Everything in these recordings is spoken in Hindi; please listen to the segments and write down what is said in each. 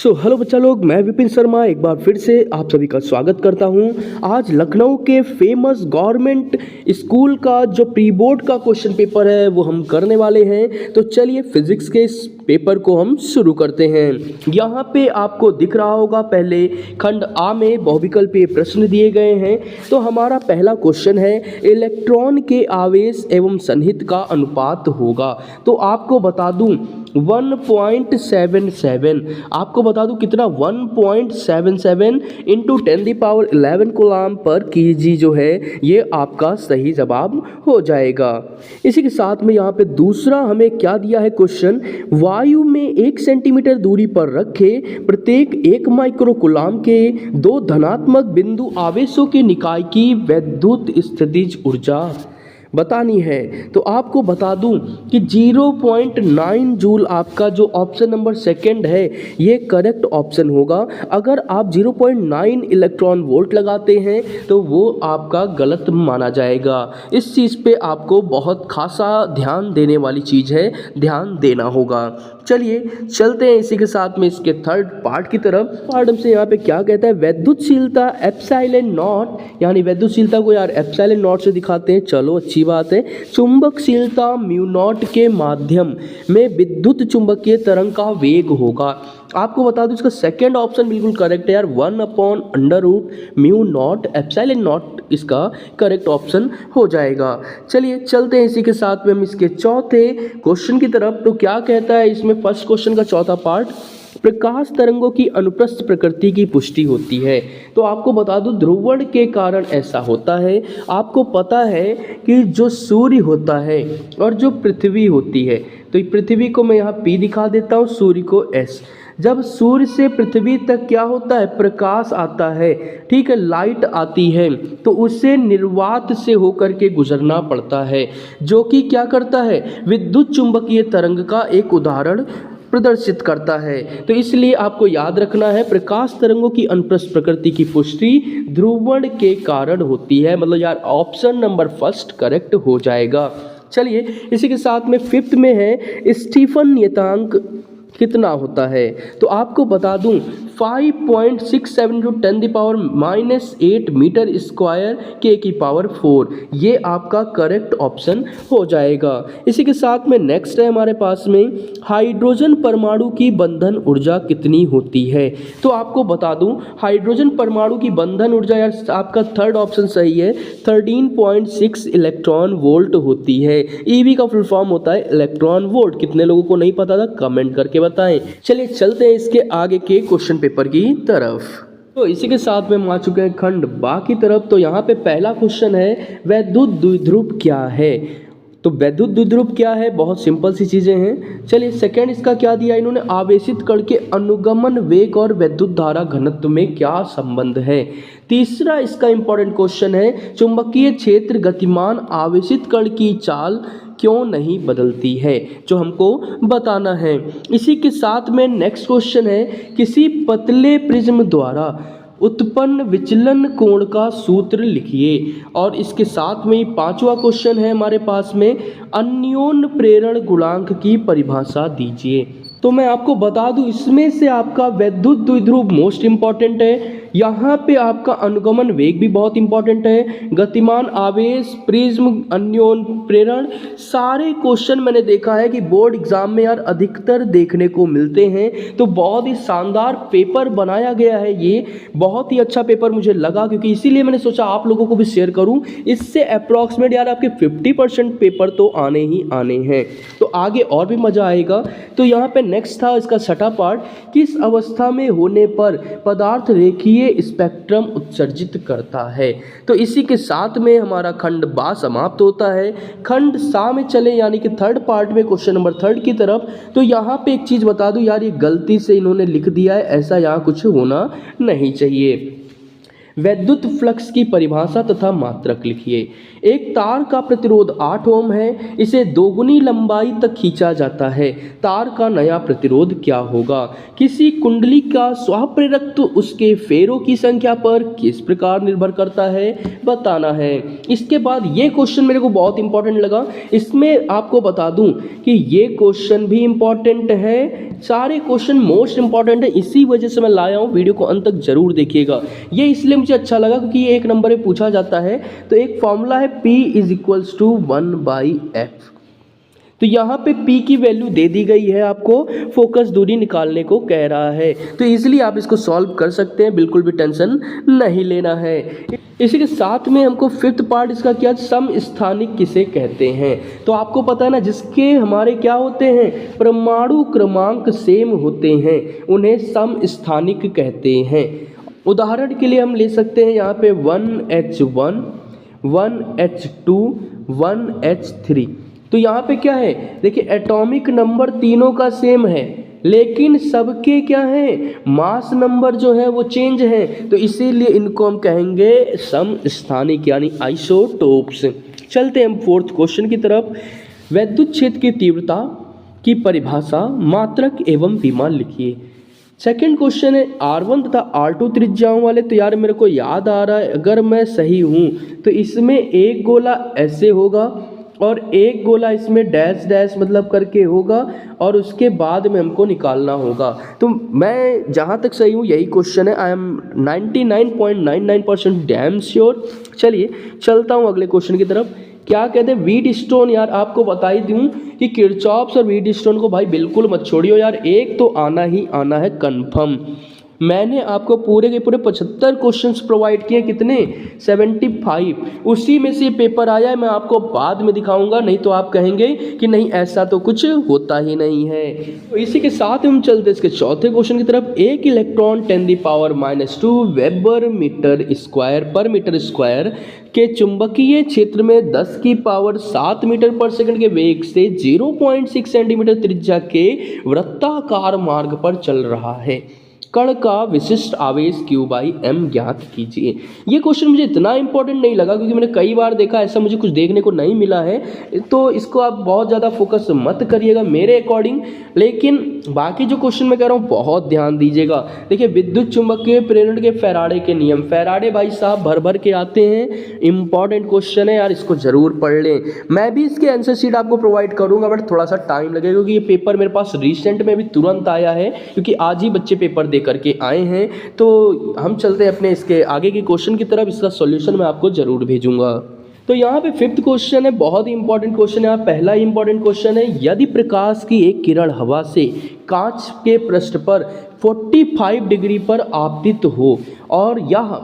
हेलो बच्चा लोग, मैं विपिन शर्मा एक बार फिर से आप सभी का स्वागत करता हूं। आज लखनऊ के फेमस गवर्नमेंट स्कूल का जो प्री बोर्ड का क्वेश्चन पेपर है वो हम करने वाले हैं। तो चलिए फिजिक्स के इस पेपर को हम शुरू करते हैं। यहाँ पे आपको दिख रहा होगा पहले खंड आ में बहुविकल्पीय प्रश्न दिए गए हैं। तो हमारा पहला क्वेश्चन है इलेक्ट्रॉन के आवेश एवं सन्निहित का अनुपात होगा। तो आपको बता दूं 1.77, आपको बता दूं कितना 1.77 इंटू 10⁻11 कूलम पर केजी जो है ये आपका सही जवाब हो जाएगा। इसी के साथ में यहाँ पे दूसरा हमें क्या दिया है क्वेश्चन, वायु में 1 सेंटीमीटर दूरी पर रखे प्रत्येक 1 माइक्रो कूलम के 2 धनात्मक बिंदु आवेशों के निकाय की वैद्युत स्थितिज ऊर्जा बतानी है। तो आपको बता दूं कि 0.9 जूल आपका जो ऑप्शन नंबर सेकंड है ये करेक्ट ऑप्शन होगा। अगर आप 0.9 इलेक्ट्रॉन वोल्ट लगाते हैं तो वो आपका गलत माना जाएगा। इस चीज़ पे आपको बहुत खासा ध्यान देने वाली चीज़ है, ध्यान देना होगा। चलिए चलते हैं इसी के साथ में इसके थर्ड पार्ट की तरफ। पार्ट हमसे यहाँ पे क्या कहता है, वैद्युतशीलता एप्सिलॉन नॉट, यानी वैद्युतशीलता को यार एप्सिलॉन नॉट से दिखाते हैं, चलो अच्छी बात है। चुंबकशीलता म्यू नॉट के माध्यम में विद्युत चुंबकीय तरंग का वेग होगा। आपको बता दूं इसका सेकंड ऑप्शन बिल्कुल करेक्ट है यार, 1/√μ नॉट एप्सिलॉन नॉट इसका करेक्ट ऑप्शन हो जाएगा। चलिए चलते हैं इसी के साथ में हम इसके चौथे क्वेश्चन की तरफ। तो क्या कहता है इसमें फर्स्ट क्वेश्चन का चौथा पार्ट, प्रकाश तरंगों की अनुप्रस्थ प्रकृति की पुष्टि होती है। तो आपको बता दूं ध्रुवण के कारण ऐसा होता है। आपको पता है कि जो सूर्य होता है और जो पृथ्वी होती है, तो पृथ्वी को मैं यहाँ P दिखा देता हूँ, सूर्य को S। जब सूर्य से पृथ्वी तक क्या होता है, प्रकाश आता है, ठीक है, लाइट आती है, तो उससे निर्वात से होकर के गुजरना पड़ता है, जो कि क्या करता है, विद्युत चुंबकीय तरंग का एक उदाहरण प्रदर्शित करता है। तो इसलिए आपको याद रखना है प्रकाश तरंगों की अनुप्रस्थ प्रकृति की पुष्टि ध्रुवण के कारण होती है। मतलब यार ऑप्शन नंबर फर्स्ट करेक्ट हो जाएगा। चलिए इसी के साथ में फिफ्थ में है स्टीफन नियतांक कितना होता है। तो आपको बता दूं 5.67 × 10⁻⁻8 मीटर स्क्वायर K⁴ ये आपका करेक्ट ऑप्शन हो जाएगा। इसी के साथ में नेक्स्ट है हमारे पास में हाइड्रोजन परमाणु की बंधन ऊर्जा कितनी होती है। तो आपको बता दूं हाइड्रोजन परमाणु की बंधन ऊर्जा यार आपका थर्ड ऑप्शन सही है, 13.6 इलेक्ट्रॉन वोल्ट होती है। ईवी का फुल फॉर्म होता है इलेक्ट्रॉन वोल्ट। कितने लोगों को नहीं पता था कमेंट करके बताएं। चलिए चलते हैं इसके आगे के क्वेश्चन पेपर की तरफ। तो इसी के साथ में हम आ चुके हैं खंड बा की तरफ। तो यहाँ पे पहला क्वेश्चन है वैद्युत द्विध्रुव क्या है। तो वैद्युत द्विध्रुव क्या है, बहुत सिंपल सी चीज़ें हैं। चलिए सेकंड इसका क्या दिया इन्होंने, आवेशित कण के अनुगमन वेग और विद्युत धारा घनत्व में क्या संबंध है। तीसरा इसका इंपॉर्टेंट क्वेश्चन है चुंबकीय क्षेत्र गतिमान आवेशित कण की चाल क्यों नहीं बदलती है, जो हमको बताना है। इसी के साथ में नेक्स्ट क्वेश्चन है किसी पतले प्रिज्म द्वारा उत्पन्न विचलन कोण का सूत्र लिखिए। और इसके साथ में ही पांचवा क्वेश्चन है हमारे पास में अन्योन्य प्रेरण गुणांक की परिभाषा दीजिए। तो मैं आपको बता दूं इसमें से आपका वैद्युत द्विध्रुव मोस्ट इंपॉर्टेंट है, यहाँ पे आपका अनुगमन वेग भी बहुत इंपॉर्टेंट है, गतिमान आवेश, प्रिज्म, अन्योन्य प्रेरण, सारे क्वेश्चन मैंने देखा है कि बोर्ड एग्जाम में यार अधिकतर देखने को मिलते हैं। तो बहुत ही शानदार पेपर बनाया गया है, ये बहुत ही अच्छा पेपर मुझे लगा, क्योंकि इसीलिए मैंने सोचा आप लोगों को भी शेयर करूं। इससे अप्रॉक्सीमेट यार आपके 50% पेपर तो आने ही आने हैं, तो आगे और भी मजा आएगा। तो यहाँ पे नेक्स्ट था इसका छठा पार्ट, किस अवस्था में होने पर पदार्थ रेखीय स्पेक्ट्रम उत्सर्जित करता है। तो इसी के साथ में हमारा खंड बा समाप्त होता है। खंड सा में चले यानी कि थर्ड पार्ट में क्वेश्चन नंबर थर्ड की तरफ। तो यहाँ पे एक चीज बता दूं यार, ये गलती से इन्होंने लिख दिया है, ऐसा यहाँ कुछ होना नहीं चाहिए। वैद्युत फ्लक्स की परिभाषा तथा मात्रक लिखिए। एक तार का प्रतिरोध 8 ओम है, इसे दोगुनी लंबाई तक खींचा जाता है, तार का नया प्रतिरोध क्या होगा? किसी कुंडली का स्वप्रेरकत्व उसके फेरों की संख्या पर किस प्रकार निर्भर करता है, बताना है। इसके बाद ये क्वेश्चन मेरे को बहुत इंपॉर्टेंट लगा, इसमें आपको बता दूं कि ये क्वेश्चन भी इंपॉर्टेंट है, सारे क्वेश्चन मोस्ट इंपॉर्टेंट है, इसी वजह से मैं लाया हूँ। वीडियो को अंत तक जरूर देखिएगा। ये इसलिए मुझे अच्छा लगा क्योंकि ये एक नंबर में पूछा जाता है। तो एक फॉर्मूला है P = 1/f। तो यहाँ पे P की वैल्यू दे दी गई है, आपको फोकस दूरी निकालने को कह रहा है, तो इजीली आप इसको सॉल्व कर सकते हैं, बिल्कुल भी टेंशन नहीं लेना है। इसी के साथ में हमको फिफ्थ पार्ट इसका क्या, समस्थानिक किसे कहते हैं? तो आपको पता है ना, जिसके हमारे क्या होते हैं, परमाणु क्रमांक सेम होते हैं, उन्हें समस्थानिक कहते हैं। उदाहरण के लिए हम ले सकते हैं यहाँ पे 1H1, 1H2, 1H3। तो यहाँ पे क्या है, देखिए एटॉमिक नंबर तीनों का सेम है, लेकिन सबके क्या है, मास नंबर जो है वो चेंज है, तो इसीलिए इनको हम कहेंगे समस्थानिक यानी आइसोटोप्स। चलते हैं हम फोर्थ क्वेश्चन की तरफ। वैद्युत क्षेत्र की तीव्रता की परिभाषा, मात्रक एवं विमान लिखिए। सेकंड क्वेश्चन है R1 तथा R2 त्रिज्याओं वाले। तो यार मेरे को याद आ रहा है, अगर मैं सही हूँ तो इसमें एक गोला ऐसे होगा और एक गोला इसमें डैश डैश मतलब करके होगा, और उसके बाद में हमको निकालना होगा। तो मैं जहाँ तक सही हूँ यही क्वेश्चन है, आई एम 99.99% डैम श्योर। चलिए चलता हूँ अगले क्वेश्चन की तरफ। क्या कहते हैं, व्हीटस्टोन। यार आपको बता ही दूँ कि किरचॉफ्स और व्हीटस्टोन को भाई बिल्कुल मत छोड़ियो यार, एक तो आना ही आना है कंफर्म। मैंने आपको पूरे के पूरे 75 क्वेश्चंस प्रोवाइड किए, कितने, 75। उसी में से पेपर आया है, मैं आपको बाद में दिखाऊंगा, नहीं तो आप कहेंगे कि नहीं ऐसा तो कुछ होता ही नहीं है। तो इसी के साथ हम चलते इसके चौथे क्वेश्चन की तरफ। एक इलेक्ट्रॉन 10⁻⁻² वेबर मीटर स्क्वायर पर मीटर स्क्वायर के चुंबकीय क्षेत्र में 10⁻7 मीटर पर सेकंड के वेग से 0.6 सेंटीमीटर त्रिज्या के वृत्ताकार मार्ग पर चल रहा है। कण का विशिष्ट आवेश Q/m ज्ञात कीजिए। ये क्वेश्चन मुझे इतना इंपॉर्टेंट नहीं लगा क्योंकि मैंने कई बार देखा, ऐसा मुझे कुछ देखने को नहीं मिला है, तो इसको आप बहुत ज़्यादा फोकस मत करिएगा मेरे अकॉर्डिंग। लेकिन बाकी जो क्वेश्चन मैं कह रहा हूँ बहुत ध्यान दीजिएगा। देखिए विद्युत चुंबकीय प्रेरण के फैराडे के नियम, फैराडे भाई साहब भर भर के आते हैं, इंपॉर्टेंट क्वेश्चन है यार, इसको जरूर पढ़ लें। मैं भी इसके आंसर शीट आपको प्रोवाइड करूँगा, बट थोड़ा सा टाइम लगेगा क्योंकि ये पेपर मेरे पास रिसेंट में भी तुरंत आया है, क्योंकि आज ही बच्चे पेपर करके आए हैं। तो हम चलते हैं अपने इसके आगे की क्वेश्चन की तरफ, इसका सॉल्यूशन मैं आपको जरूर भेजूंगा। तो यहाँ पे फिफ्थ क्वेश्चन है, बहुत ही इंपॉर्टेंट क्वेश्चन है। पहला ही इंपॉर्टेंट क्वेश्चन है, यदि प्रकाश की एक किरण हवा से कांच के पृष्ठ पर 45 डिग्री पर आपतित हो और यह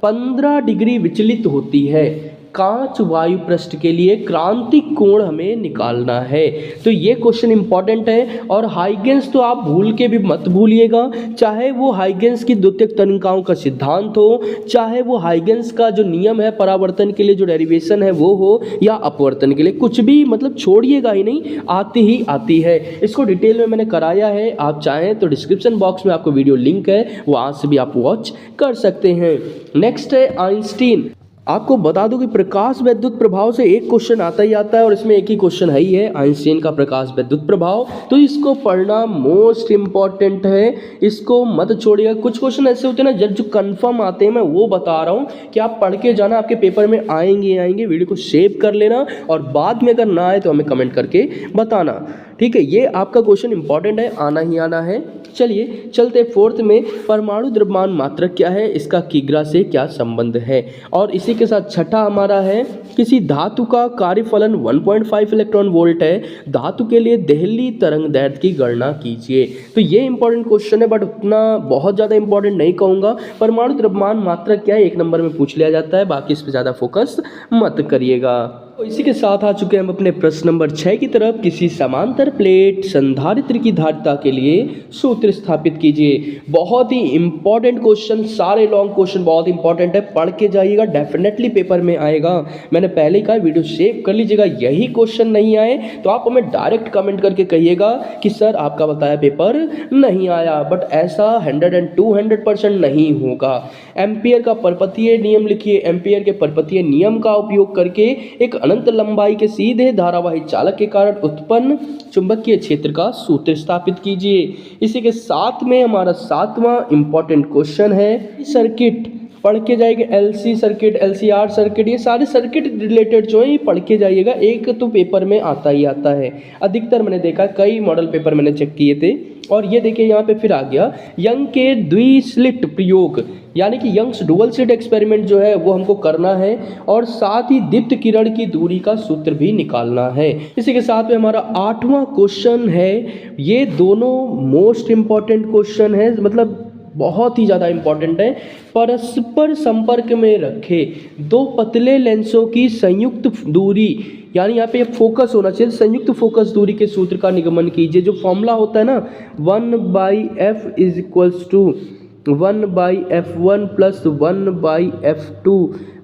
15 डिग्री विचलित होती है, कांच वायु पृष्ठ के लिए क्रांतिक कोण हमें निकालना है। तो ये क्वेश्चन इंपॉर्टेंट है, और हाइगेंस तो आप भूल के भी मत भूलिएगा, चाहे वो हाइगेंस की द्वितीयक तनिकाओं का सिद्धांत हो, चाहे वो हाइगेंस का जो नियम है परावर्तन के लिए जो डेरिवेशन है वो हो, या अपवर्तन के लिए, कुछ भी मतलब छोड़िएगा ही नहीं, आती ही आती है। इसको डिटेल में मैंने कराया है, आप चाहें तो डिस्क्रिप्शन बॉक्स में आपको वीडियो लिंक है, वहाँ से भी आप वॉच कर सकते हैं। नेक्स्ट है आइंस्टीन। आपको बता दूं कि प्रकाश वैद्युत प्रभाव से एक क्वेश्चन आता ही आता है, और इसमें एक ही क्वेश्चन है ही है, आइंस्टीन का प्रकाश वैद्युत प्रभाव। तो इसको पढ़ना मोस्ट इम्पॉर्टेंट है, इसको मत छोड़िएगा। कुछ क्वेश्चन ऐसे होते हैं ना जो कंफर्म आते हैं, मैं वो बता रहा हूँ कि आप पढ़ के जाना, आपके पेपर में आएंगे। वीडियो को सेव कर लेना, और बाद में अगर ना आए तो हमें कमेंट करके बताना, ठीक है। ये आपका क्वेश्चन इंपॉर्टेंट है, आना ही आना है। चलिए चलते फोर्थ में, परमाणु द्रव्यमान मात्रक क्या है, इसका कीग्रा से क्या संबंध है। और इसी के साथ छठा हमारा है, किसी धातु का कार्यफलन 1.5 इलेक्ट्रॉन वोल्ट है, धातु के लिए देहली तरंग दैर्ध्य की गणना कीजिए। तो ये इंपॉर्टेंट क्वेश्चन है, बट उतना बहुत ज़्यादा इंपॉर्टेंट नहीं कहूँगा। परमाणु द्रव्यमान मात्रक क्या है, एक नंबर में पूछ लिया जाता है, बाकी इस पर ज़्यादा फोकस मत करिएगा। तो इसी के साथ आ चुके हैं हम अपने प्रश्न नंबर 6 की तरफ। किसी समांतर प्लेट संधारित्र की धारिता के लिए सूत्र स्थापित कीजिए। बहुत ही इंपॉर्टेंट क्वेश्चन, सारे लॉन्ग क्वेश्चन बहुत इंपॉर्टेंट है, पढ़ के जाइएगा, डेफिनेटली पेपर में आएगा। मैंने पहले ही कहा वीडियो सेव कर लीजिएगा। यही क्वेश्चन नहीं आए तो आप हमें डायरेक्ट कमेंट करके कहिएगा कि सर आपका बताया पेपर नहीं आया, बट ऐसा 100 and 200% नहीं होगा। एम्पियर का परपथीय नियम लिखिए। एम्पियर के परपथीय नियम का उपयोग करके एक अनंत लंबाई के सीधे धारावाही चालक के कारण उत्पन्न चुंबकीय क्षेत्र का सूत्र स्थापित कीजिए। इसी के साथ में हमारा 7वां इंपॉर्टेंट क्वेश्चन है सर्किट। पढ़ के जाइएगा, एलसी सर्किट, एलसीआर सर्किट, ये सारे सर्किट रिलेटेड जो है ये पढ़ के जाइएगा। एक तो पेपर में आता ही आता है, अधिकतर मैंने देखा, कई मॉडल पेपर मैंने चेक किए थे। और ये देखिए यहाँ पे फिर आ गया यंग के द्विस्लिट प्रयोग, यानी कि यंग्स डुअल स्लिट एक्सपेरिमेंट जो है वो हमको करना है, और साथ ही दीप्त किरण की दूरी का सूत्र भी निकालना है। इसी के साथ में हमारा 8वां क्वेश्चन है। ये दोनों मोस्ट इंपॉर्टेंट क्वेश्चन है, मतलब बहुत ही ज़्यादा इंपॉर्टेंट है। परस्पर संपर्क में रखे दो पतले लेंसों की संयुक्त दूरी, यानी यहाँ पे फोकस होना चाहिए, संयुक्त फोकस दूरी के सूत्र का निगमन कीजिए। जो फॉर्मूला होता है ना 1/f is equals to 1/f1 plus 1/f2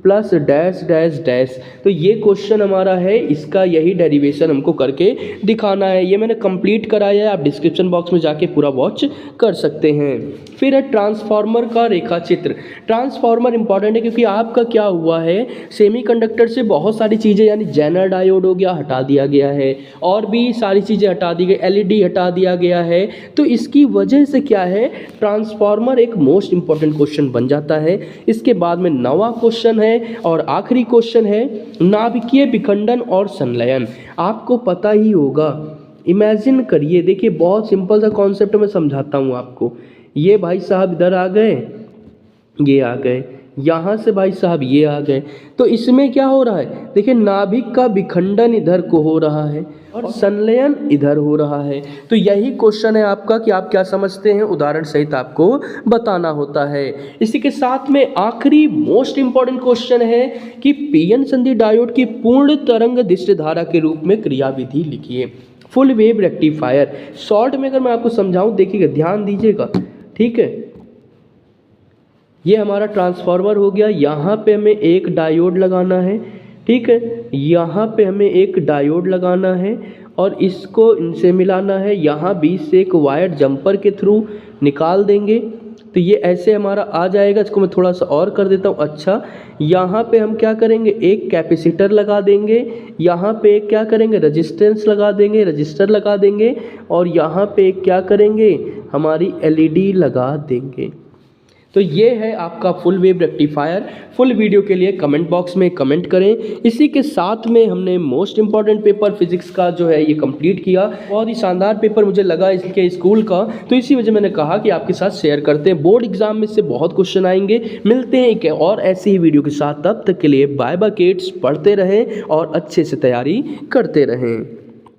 plus dash dash dash. तो ये क्वेश्चन हमारा है, इसका यही डेरिवेशन हमको करके दिखाना है। ये मैंने कंप्लीट कराया है, आप डिस्क्रिप्शन बॉक्स में जाके पूरा वॉच कर सकते हैं। फिर है ट्रांसफार्मर का रेखा चित्र। ट्रांसफार्मर इंपॉर्टेंट है क्योंकि आपका क्या हुआ है, सेमीकंडक्टर से बहुत सारी चीज़ें, यानी जेनर डायोड हो गया हटा दिया गया है, और भी सारी चीज़ें हटा दी गई, एलईडी हटा दिया गया है। तो इसकी वजह से क्या है, ट्रांसफार्मर एक मोस्ट इंपॉर्टेंट क्वेश्चन बन जाता है। इसके बाद में 9वां क्वेश्चन है और आखिरी क्वेश्चन है नाभिकीय विखंडन और संलयन। आपको पता ही होगा, इमेजिन करिए, देखिए बहुत सिंपल सा कॉन्सेप्ट मैं समझाता हूँ आपको। ये भाई साहब इधर आ गए, ये आ गए, यहाँ से भाई साहब ये आ गए, तो इसमें क्या हो रहा है, देखिए नाभिक का विखंडन इधर को हो रहा है और संलयन इधर हो रहा है। तो यही क्वेश्चन है आपका कि आप क्या समझते हैं, उदाहरण सहित आपको बताना होता है। इसी के साथ में आखिरी मोस्ट इंपॉर्टेंट क्वेश्चन है कि पीएन संधि डायोड की पूर्ण तरंग दिष्ट धारा के रूप में क्रियाविधि लिखिए। फुल वेव रेक्टिफायर, शॉर्ट में अगर मैं आपको समझाऊं, देखिएगा, ध्यान दीजिएगा, ठीक है। ये हमारा ट्रांसफार्मर हो गया, यहाँ पे हमें एक डायोड लगाना है, ठीक है, यहाँ पे हमें एक डायोड लगाना है और इसको इनसे मिलाना है। यहाँ बीच से एक वायर जंपर के थ्रू निकाल देंगे, तो ये ऐसे हमारा आ जाएगा। इसको मैं थोड़ा सा और कर देता हूँ। अच्छा, यहाँ पे हम क्या करेंगे, एक कैपेसिटर लगा देंगे, यहाँ पे एक क्या करेंगे, रजिस्टेंस लगा देंगे, रजिस्टर लगा देंगे, और यहाँ पे एक क्या करेंगे, हमारी एलईडी लगा देंगे। तो ये है आपका full wave rectifier. Full video के लिए कमेंट बॉक्स में कमेंट करें। इसी के साथ में हमने मोस्ट इंपॉर्टेंट पेपर फिजिक्स का जो है ये कंप्लीट किया। बहुत ही शानदार पेपर मुझे लगा इसके स्कूल का, तो इसी वजह मैंने कहा कि आपके साथ शेयर करते हैं। बोर्ड एग्जाम में इससे बहुत क्वेश्चन आएंगे। मिलते हैं एक और ऐसी ही वीडियो के साथ, तब तक के लिए बाय बाय किड्स। पढ़ते रहें और अच्छे से तैयारी करते रहें।